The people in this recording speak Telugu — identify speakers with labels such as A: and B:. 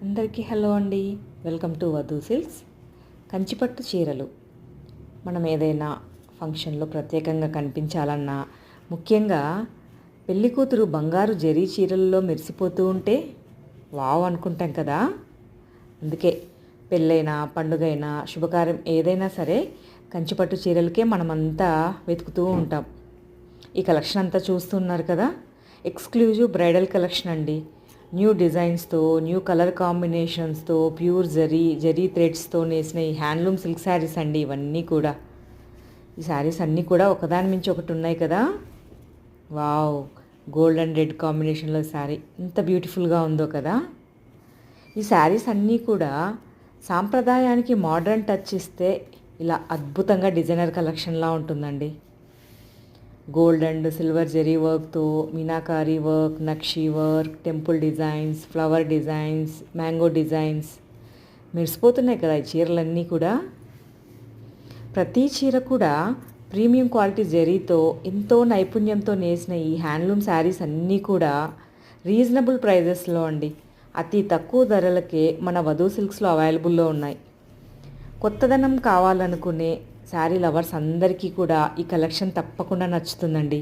A: అందరికీ హలో అండి. Welcome to Vadhu silks. కంచిపట్టు చీరలు మనం ఏదైనా ఫంక్షన్లో ప్రత్యేకంగా కనిపించాలన్నా, ముఖ్యంగా పెళ్లి కూతురు బంగారు జరీ చీరల్లో మెరిసిపోతూ ఉంటే వావ్ అనుకుంటాం కదా. అందుకే పెళ్ళైనా, పండుగైనా, శుభకార్యం ఏదైనా సరే కంచిపట్టు చీరలకే మనమంతా వెతుకుతూ ఉంటాం. ఈ కలెక్షన్ అంతా చూస్తున్నారు కదా, ఎక్స్క్లూజివ్ బ్రైడల్ కలెక్షన్ అండి. న్యూ డిజైన్స్తో, న్యూ కలర్ కాంబినేషన్స్తో, ప్యూర్ జరీ థ్రెడ్స్తో నేసిన ఈ హ్యాండ్లూమ్ సిల్క్ శారీస్ అండి. ఇవన్నీ కూడా, ఈ శారీస్ అన్నీ కూడా ఒకదాని మించి ఒకటి ఉన్నాయి కదా. వావ్, గోల్డ్ అండ్ రెడ్ కాంబినేషన్లో శారీ ఎంత బ్యూటిఫుల్గా ఉందో కదా. ఈ శారీస్ అన్నీ కూడా సాంప్రదాయానికి మోడర్న్ టచ్ ఇస్తే ఇలా అద్భుతంగా డిజైనర్ కలెక్షన్లా ఉంటుందండి. గోల్డ్ అండ్ సిల్వర్ జరీ వర్క్తో meenakari work, nakshi work, temple designs, flower designs, mango designs మెరిసిపోతున్నాయి కదా ఈ చీరలన్నీ కూడా. ప్రతి చీర కూడా ప్రీమియం క్వాలిటీ జరీతో ఎంతో నైపుణ్యంతో నేసిన ఈ హ్యాండ్లూమ్ శారీస్ అన్నీ కూడా రీజనబుల్ ప్రైజెస్లో అండి, అతి తక్కువ ధరలకే మన వధూ సిల్క్స్లో అవైలబుల్లో ఉన్నాయి. కొత్తదనం కావాలనుకునే శారీ లవర్స్ అందరికీ కూడా ఈ కలెక్షన్ తప్పకుండా నచ్చుతుందండి.